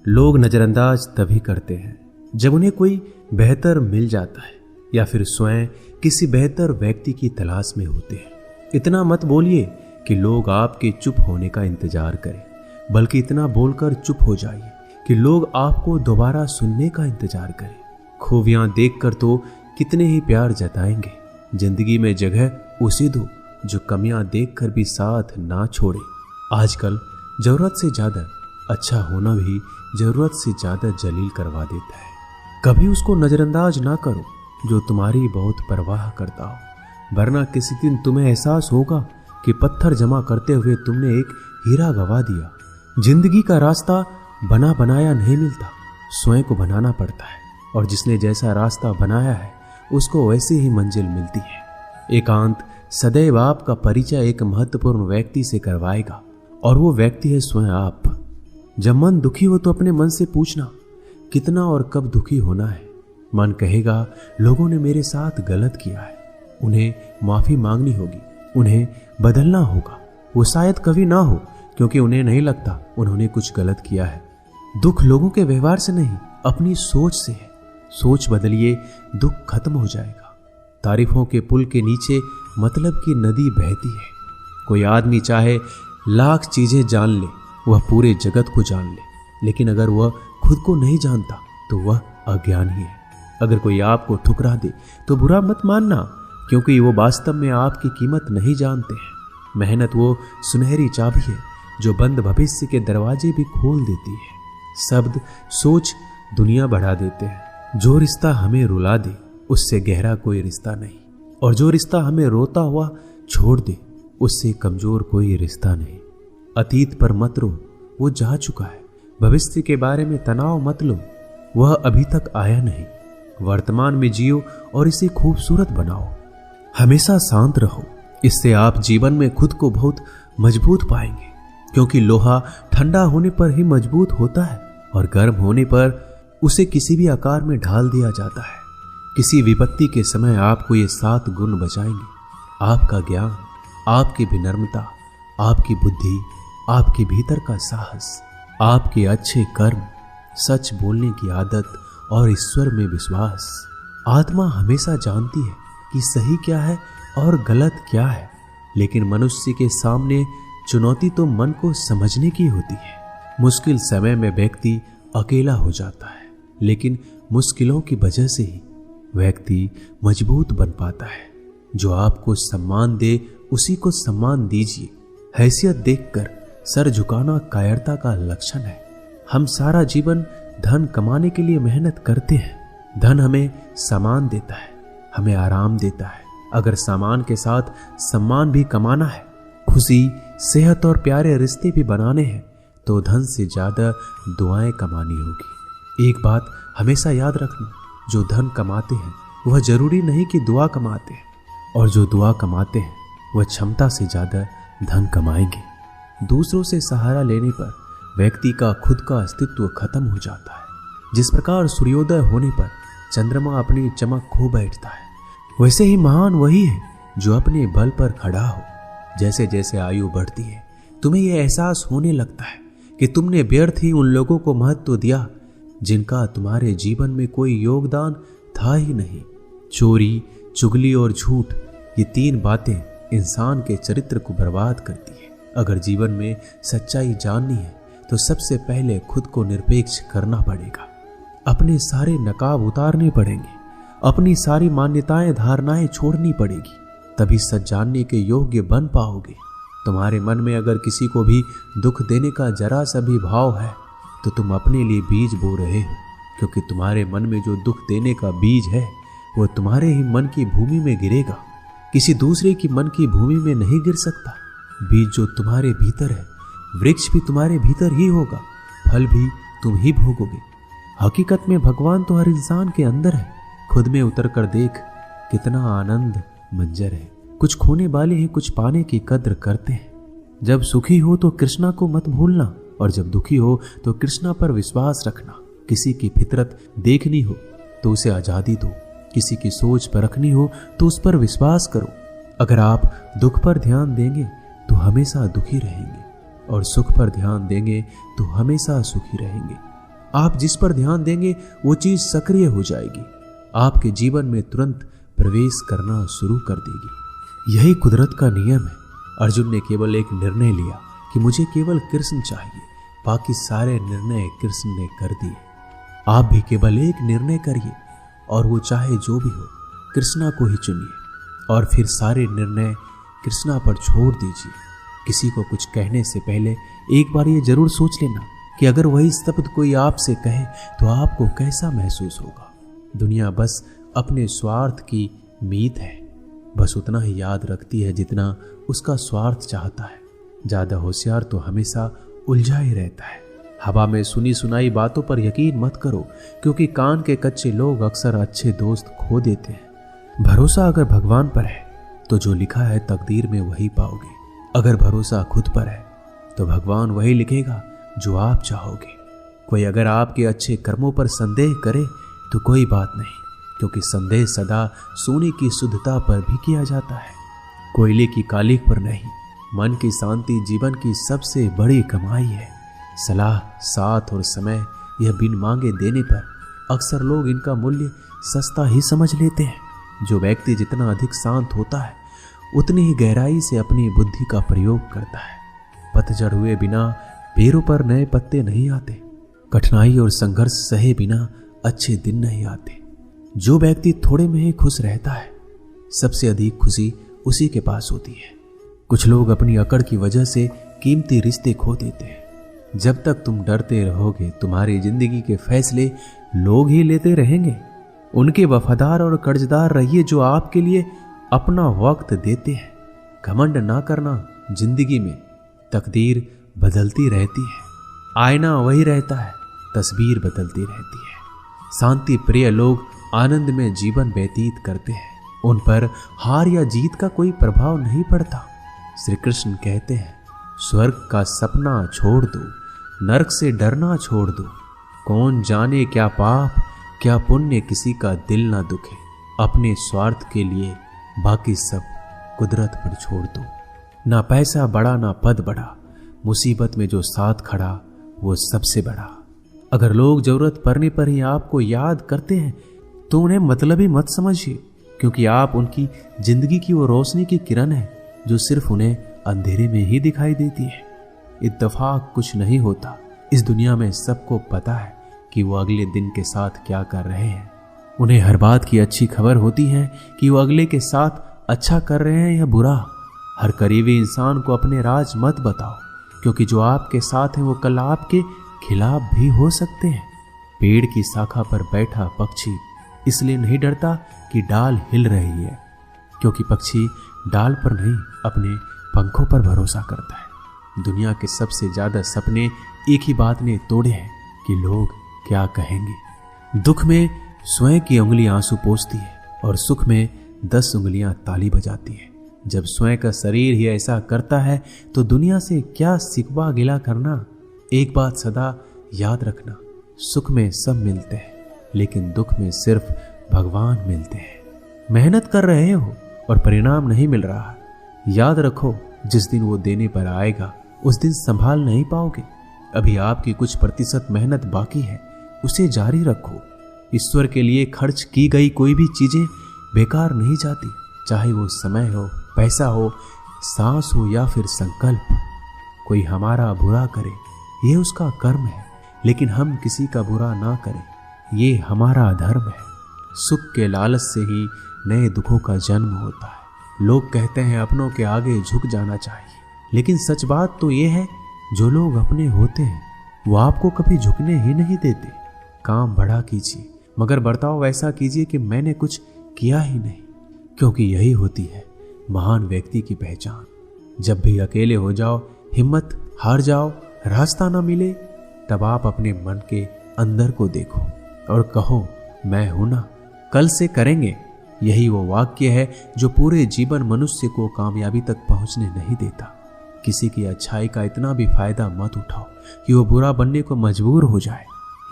लोग नजरअंदाज तभी करते हैं जब उन्हें कोई बेहतर मिल जाता है या फिर स्वयं किसी बेहतर व्यक्ति की तलाश में होते हैं। इतना मत बोलिए कि लोग आपके चुप होने का इंतजार करें, बल्कि इतना बोलकर चुप हो जाइए कि लोग आपको दोबारा सुनने का इंतजार करें। खूबियां देखकर तो कितने ही प्यार जताएंगे। जिंदगी में जगह उसे दो जो कमियां देखकर भी साथ ना छोड़े। आजकल जरूरत से ज्यादा अच्छा होना भी जरूरत से ज्यादा जलील करवा देता है। कभी उसको नजरअंदाज ना करो जो तुम्हारी बहुत परवाह करता हो, वरना किसी दिन तुम्हें एहसास होगा कि पत्थर जमा करते हुए तुमने एक हीरा गवा दिया। जिंदगी का रास्ता बना बनाया नहीं मिलता, स्वयं को बनाना पड़ता है, और जिसने जैसा रास्ता बनाया है उसको वैसी ही मंजिल मिलती है। एकांत सदैव आपका परिचय एक महत्वपूर्ण व्यक्ति से करवाएगा, और वो व्यक्ति है स्वयं आप। जब मन दुखी हो तो अपने मन से पूछना कितना और कब दुखी होना है। मन कहेगा लोगों ने मेरे साथ गलत किया है, उन्हें माफी मांगनी होगी, उन्हें बदलना होगा। वो शायद कभी ना हो, क्योंकि उन्हें नहीं लगता उन्होंने कुछ गलत किया है। दुख लोगों के व्यवहार से नहीं, अपनी सोच से है। सोच बदलिए, दुख खत्म हो जाएगा। तारीफों के पुल के नीचे मतलब की नदी बहती है। कोई आदमी चाहे लाख चीजें जान ले, वह पूरे जगत को जान ले, लेकिन अगर वह खुद को नहीं जानता तो वह अज्ञानी है। अगर कोई आपको ठुकरा दे तो बुरा मत मानना, क्योंकि वो वास्तव में आपकी कीमत नहीं जानते हैं। मेहनत वो सुनहरी चाबी है जो बंद भविष्य के दरवाजे भी खोल देती है। शब्द सोच दुनिया बढ़ा देते हैं। जो रिश्ता हमें रुला दे उससे गहरा कोई रिश्ता नहीं, और जो रिश्ता हमें रोता हुआ छोड़ दे उससे कमजोर कोई रिश्ता नहीं। अतीत पर मत रो, वो जा चुका है। भविष्य के बारे में तनाव मत लो, वह अभी तक आया नहीं। वर्तमान में जियो और इसे खूबसूरत बनाओ। हमेशा शांत रहो, इससे आप जीवन में खुद को बहुत मजबूत पाएंगे, क्योंकि लोहा ठंडा होने पर ही मजबूत होता है, और गर्म होने पर उसे किसी भी आकार में ढाल दिया जाता है। किसी विपत्ति के समय आपको ये 7 गुण बचाएंगे: आपका ज्ञान, आपकी विनम्रता, आपकी बुद्धि, आपके भीतर का साहस, आपके अच्छे कर्म, सच बोलने की आदत और ईश्वर में विश्वास। आत्मा हमेशा जानती है कि सही क्या है और गलत क्या है, लेकिन मनुष्य के सामने चुनौती तो मन को समझने की होती है। मुश्किल समय में व्यक्ति अकेला हो जाता है, लेकिन मुश्किलों की वजह से ही व्यक्ति मजबूत बन पाता है। जो आपको सम्मान दे उसी को सम्मान दीजिए। हैसियत देखकर सर झुकाना कायरता का लक्षण है। हम सारा जीवन धन कमाने के लिए मेहनत करते हैं। धन हमें सामान देता है, हमें आराम देता है। अगर सामान के साथ सम्मान भी कमाना है, खुशी, सेहत और प्यारे रिश्ते भी बनाने हैं, तो धन से ज्यादा दुआएं कमानी होगी। एक बात हमेशा याद रखना, जो धन कमाते हैं वह जरूरी नहीं कि दुआ कमाते हैं, और जो दुआ कमाते हैं वह क्षमता से ज्यादा धन कमाएंगे। दूसरों से सहारा लेने पर व्यक्ति का खुद का अस्तित्व खत्म हो जाता है। जिस प्रकार सूर्योदय होने पर चंद्रमा अपनी चमक खो बैठता है, वैसे ही महान वही है जो अपने बल पर खड़ा हो। जैसे जैसे आयु बढ़ती है, तुम्हें यह एहसास होने लगता है कि तुमने व्यर्थ ही उन लोगों को महत्व दिया जिनका तुम्हारे जीवन में कोई योगदान था ही नहीं। चोरी, चुगली और झूठ, ये 3 बातें इंसान के चरित्र को बर्बाद करती है। अगर जीवन में सच्चाई जाननी है तो सबसे पहले खुद को निरपेक्ष करना पड़ेगा। अपने सारे नकाब उतारने पड़ेंगे, अपनी सारी मान्यताएं धारणाएं छोड़नी पड़ेगी, तभी सच जानने के योग्य बन पाओगे। तुम्हारे मन में अगर किसी को भी दुख देने का जरा सा भी भाव है तो तुम अपने लिए बीज बो रहे हो, क्योंकि तुम्हारे मन में जो दुख देने का बीज है वो तुम्हारे ही मन की भूमि में गिरेगा, किसी दूसरे की मन की भूमि में नहीं गिर सकता। बीज जो तुम्हारे भीतर है, वृक्ष भी तुम्हारे भीतर ही होगा, फल भी तुम ही भोगोगे। हकीकत में भगवान तो हर इंसान के अंदर है। खुद में उतर कर देख कितना आनंद मंजर है। कुछ खोने वाले हैं, कुछ पाने की कद्र करते हैं। जब सुखी हो तो कृष्णा को मत भूलना, और जब दुखी हो तो कृष्णा पर विश्वास रखना। किसी की फितरत देखनी हो तो उसे आजादी दो, किसी की सोच परखनी हो तो उस पर विश्वास करो। अगर आप दुख पर ध्यान देंगे तो हमेशा दुखी रहेंगे, और सुख पर ध्यान देंगे तो हमेशा सुखी रहेंगे। आप जिस पर ध्यान देंगे वो चीज सक्रिय हो जाएगी, आपके जीवन में तुरंत प्रवेश करना शुरू कर देगी। यही कुदरत का नियम है। अर्जुन ने केवल एक निर्णय लिया कि मुझे केवल कृष्ण चाहिए, बाकी सारे निर्णय कृष्ण ने कर दिए। आप भी केवल एक निर्णय करिए और वो चाहे जो भी हो, कृष्णा को ही चुनिए और फिर सारे निर्णय कृष्णा पर छोड़ दीजिए। किसी को कुछ कहने से पहले एक बार ये जरूर सोच लेना कि अगर वही शब्द कोई आपसे कहे तो आपको कैसा महसूस होगा। दुनिया बस अपने स्वार्थ की मीत है, बस उतना ही याद रखती है जितना उसका स्वार्थ चाहता है। ज्यादा होशियार तो हमेशा उलझा ही रहता है। हवा में सुनी सुनाई बातों पर यकीन मत करो, क्योंकि कान के कच्चे लोग अक्सर अच्छे दोस्त खो देते हैं। भरोसा अगर भगवान पर है तो जो लिखा है तकदीर में वही पाओगे। अगर भरोसा खुद पर है तो भगवान वही लिखेगा जो आप चाहोगे। कोई अगर आपके अच्छे कर्मों पर संदेह करे तो कोई बात नहीं, क्योंकि संदेह सदा सोने की शुद्धता पर भी किया जाता है, कोयले की कालिख पर नहीं। मन की शांति जीवन की सबसे बड़ी कमाई है। सलाह, साथ और समय यह बिन मांगे देने पर अक्सर लोग इनका मूल्य सस्ता ही समझ लेते हैं। जो व्यक्ति जितना अधिक शांत होता है उतनी ही गहराई से अपनी बुद्धि का प्रयोग करता है। पतझड़ हुए बिना पेड़ों पर नए पत्ते नहीं आते। कठिनाई और संघर्ष सहे बिना अच्छे दिन नहीं आते। जो व्यक्ति थोड़े में ही खुश रहता है, सबसे अधिक खुशी उसी के पास होती है। कुछ लोग अपनी अकड़ की वजह से कीमती रिश्ते खो देते हैं। जब तक तुम डरते रहोगे, तुम्हारी जिंदगी के फैसले लोग ही लेते रहेंगे। उनके वफादार और कर्जदार रहिए जो आपके लिए अपना वक्त देते हैं। घमंड ना करना, जिंदगी में तकदीर बदलती रहती है, आईना वही रहता है, तस्वीर बदलती रहती है। शांति प्रिय लोग आनंद में जीवन व्यतीत करते हैं, उन पर हार या जीत का कोई प्रभाव नहीं पड़ता। श्री कृष्ण कहते हैं, स्वर्ग का सपना छोड़ दो, नरक से डरना छोड़ दो। कौन जाने क्या पाप क्या पुण्य किसी का दिल ना दुखे। अपने स्वार्थ के लिए बाकी सब कुदरत पर छोड़ दो। ना पैसा बड़ा ना पद बड़ा, मुसीबत में जो साथ खड़ा वो सबसे बड़ा। अगर लोग जरूरत पड़ने पर ही आपको याद करते हैं तो उन्हें मतलबी मत समझिए, क्योंकि आप उनकी जिंदगी की वो रोशनी की किरण है जो सिर्फ उन्हें अंधेरे में ही दिखाई देती है। इत्तेफाक कुछ नहीं होता। इस दुनिया में सबको पता है कि वो अगले दिन के साथ क्या कर रहे हैं। उन्हें हर बात की अच्छी खबर होती है कि वो अगले के साथ अच्छा कर रहे हैं या बुरा। हर करीबी इंसान को अपने राज मत बताओ, क्योंकि जो आपके साथ हैं वो कल आपके खिलाफ भी हो सकते हैं। पेड़ की शाखा पर बैठा पक्षी इसलिए नहीं डरता कि डाल हिल रही है, क्योंकि पक्षी डाल पर नहीं अपने पंखों पर भरोसा करता है। दुनिया के सबसे ज्यादा सपने एक ही बात ने तोड़े हैं कि लोग क्या कहेंगे। दुख में स्वयं की उंगली आंसू पोंछती है और सुख में 10 उंगलियां ताली बजाती है। जब स्वयं का शरीर ही ऐसा करता है तो दुनिया से क्या सिकवा गिला करना। एक बात सदा याद रखना, सुख में सब मिलते हैं लेकिन दुख में सिर्फ भगवान मिलते हैं। मेहनत कर रहे हो और परिणाम नहीं मिल रहा, याद रखो जिस दिन वो देने पर आएगा उस दिन संभाल नहीं पाओगे। अभी आपकी कुछ प्रतिशत मेहनत बाकी है, उसे जारी रखो। ईश्वर के लिए खर्च की गई कोई भी चीजें बेकार नहीं जाती, चाहे वो समय हो, पैसा हो, सांस हो या फिर संकल्प। कोई हमारा बुरा करे ये उसका कर्म है, लेकिन हम किसी का बुरा ना करें ये हमारा धर्म है। सुख के लालच से ही नए दुखों का जन्म होता है। लोग कहते हैं अपनों के आगे झुक जाना चाहिए, लेकिन सच बात तो ये है जो लोग अपने होते हैं वो आपको कभी झुकने ही नहीं देते। काम बड़ा कीजिए मगर बर्ताव वैसा कीजिए कि मैंने कुछ किया ही नहीं, क्योंकि यही होती है महान व्यक्ति की पहचान। जब भी अकेले हो जाओ, हिम्मत हार जाओ, रास्ता ना मिले, तब आप अपने मन के अंदर को देखो और कहो मैं हूं ना, कल से करेंगे। यही वो वाक्य है जो पूरे जीवन मनुष्य को कामयाबी तक पहुंचने नहीं देता। किसी की अच्छाई का इतना भी फायदा मत उठाओ कि वो बुरा बनने को मजबूर हो जाए।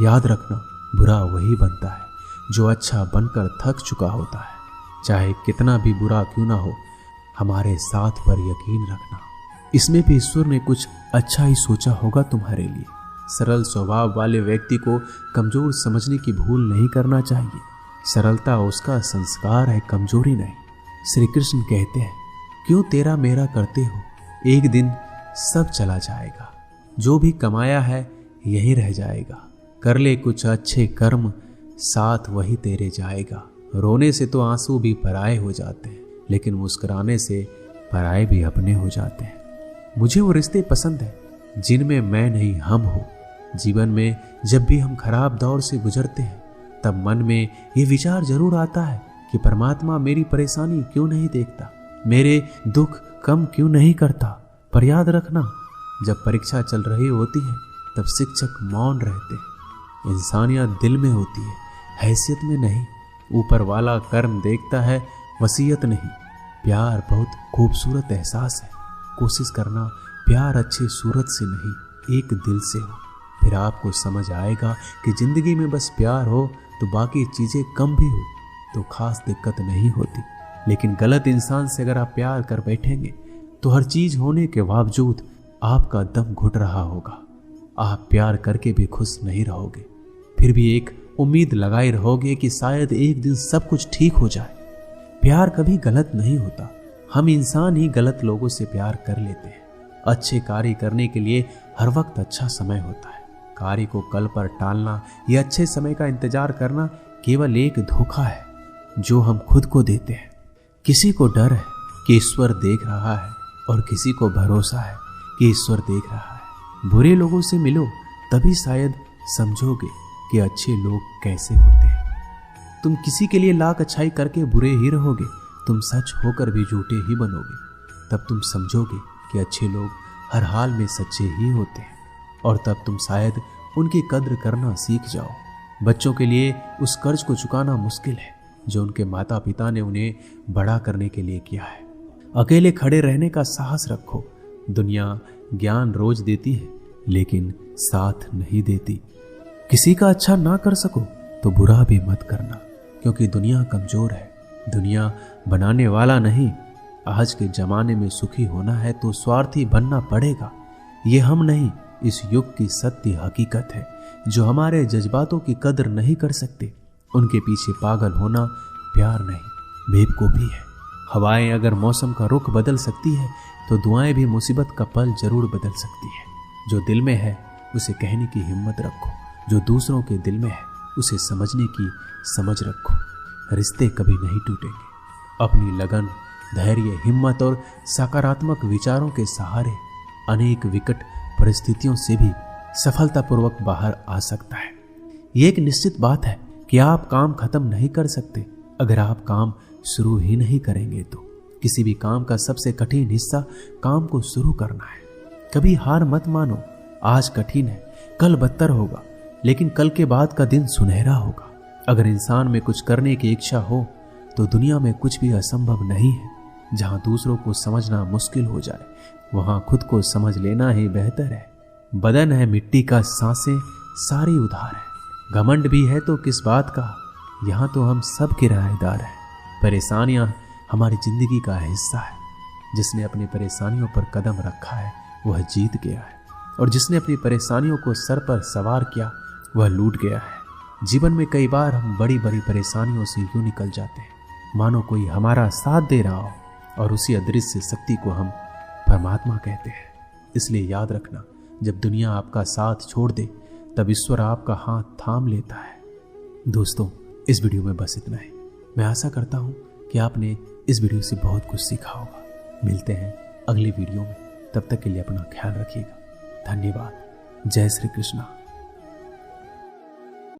याद रखना, बुरा वही बनता है जो अच्छा बनकर थक चुका होता है। चाहे कितना भी बुरा क्यों ना हो, हमारे साथ पर यकीन रखना, इसमें भी ईश्वर ने कुछ अच्छा ही सोचा होगा तुम्हारे लिए। सरल स्वभाव वाले व्यक्ति को कमजोर समझने की भूल नहीं करना चाहिए। सरलता उसका संस्कार है, कमजोरी नहीं। श्री कृष्ण कहते हैं, क्यों तेरा मेरा करते हो, एक दिन सब चला जाएगा। जो भी कमाया है यही रह जाएगा। कर ले कुछ अच्छे कर्म, साथ वही तेरे जाएगा। रोने से तो आंसू भी पराए हो जाते हैं, लेकिन मुस्कुराने से पराए भी अपने हो जाते हैं। मुझे वो रिश्ते पसंद हैं जिनमें मैं नहीं हम हो। जीवन में जब भी हम खराब दौर से गुजरते हैं तब मन में ये विचार जरूर आता है कि परमात्मा मेरी परेशानी क्यों नहीं देखता, मेरे दुख कम क्यों नहीं करता। पर याद रखना, जब परीक्षा चल रही होती है तब शिक्षक मौन रहते हैं। इंसानियत दिल में होती है, हैसियत में नहीं। ऊपर वाला कर्म देखता है, वसीयत नहीं। प्यार बहुत खूबसूरत एहसास है। कोशिश करना प्यार अच्छी सूरत से नहीं, एक दिल से हो। फिर आपको समझ आएगा कि जिंदगी में बस प्यार हो तो बाकी चीजें कम भी हो तो खास दिक्कत नहीं होती। लेकिन गलत इंसान से अगर आप प्यार कर बैठेंगे तो हर चीज होने के बावजूद आपका दम घुट रहा होगा। आप प्यार करके भी खुश नहीं रहोगे, फिर भी एक उम्मीद लगाए रहोगे कि शायद एक दिन सब कुछ ठीक हो जाए। प्यार कभी गलत नहीं होता, हम इंसान ही गलत लोगों से प्यार कर लेते हैं। अच्छे कार्य करने के लिए हर वक्त अच्छा समय होता है। कार्य को कल पर टालना या अच्छे समय का इंतजार करना केवल एक धोखा है जो हम खुद को देते हैं। किसी को डर है कि ईश्वर देख रहा है और किसी को भरोसा है कि ईश्वर देख रहा है। बुरे लोगों से मिलो तभी शायद समझोगे कि अच्छे लोग कैसे होते हैं। तुम किसी के लिए लाख अच्छाई करके बुरे ही रहोगे, तुम सच होकर भी झूठे ही बनोगे। तब तुम समझोगे कि अच्छे लोग हर हाल में सच्चे ही होते हैं, और तब तुम शायद उनकी कद्र करना सीख जाओ। बच्चों के लिए उस कर्ज को चुकाना मुश्किल है जो उनके माता पिता ने उन्हें बड़ा करने के लिए किया है। अकेले खड़े रहने का साहस रखो। दुनिया ज्ञान रोज देती है लेकिन साथ नहीं देती। किसी का अच्छा ना कर सको तो बुरा भी मत करना, क्योंकि दुनिया कमजोर है, दुनिया बनाने वाला नहीं। आज के जमाने में सुखी होना है तो स्वार्थी बनना पड़ेगा। ये हम नहीं, इस युग की सत्य हकीकत है। जो हमारे जज्बातों की कदर नहीं कर सकते उनके पीछे पागल होना प्यार नहीं, बेवकूफी है। हवाएं अगर मौसम का रुख बदल सकती है तो दुआएं भी मुसीबत का पल जरूर बदल सकती है। जो दिल में है उसे कहने की हिम्मत रखो, जो दूसरों के दिल में है उसे समझने की समझ रखो। रिश्ते कभी नहीं टूटेंगे। अपनी लगन, धैर्य, हिम्मत और सकारात्मक विचारों के सहारे अनेक विकट परिस्थितियों से भी सफलतापूर्वक बाहर आ सकता है। ये एक निश्चित बात है कि आप काम खत्म नहीं कर सकते अगर आप काम शुरू ही नहीं करेंगे। तो किसी भी काम का सबसे कठिन हिस्सा काम को शुरू करना है। कभी हार मत मानो। आज कठिन है, कल बदतर होगा, लेकिन कल के बाद का दिन सुनहरा होगा। अगर इंसान में कुछ करने की इच्छा हो तो दुनिया में कुछ भी असंभव नहीं है। जहां दूसरों को समझना मुश्किल हो जाए वहां खुद को समझ लेना ही बेहतर है। बदन है मिट्टी का, सांसें सारी उधार है। घमंड भी है तो किस बात का, यहाँ तो हम सब किराएदार हैं। परेशानियां हमारी जिंदगी का हिस्सा है। जिसने अपनी परेशानियों पर कदम रखा है वह जीत गया है, और जिसने अपनी परेशानियों को सर पर सवार किया वह लूट गया है। जीवन में कई बार हम बड़ी बड़ी परेशानियों से यूं निकल जाते हैं मानो कोई हमारा साथ दे रहा हो, और उसी अदृश्य शक्ति को हम परमात्मा कहते हैं। इसलिए याद रखना, जब दुनिया आपका साथ छोड़ दे तब ईश्वर आपका हाथ थाम लेता है। दोस्तों, इस वीडियो में बस इतना ही। मैं आशा करता हूं कि आपने इस वीडियो से बहुत कुछ सीखा होगा। मिलते हैं अगली वीडियो में, तब तक के लिए अपना ख्याल रखिएगा। धन्यवाद। जय श्री कृष्णा।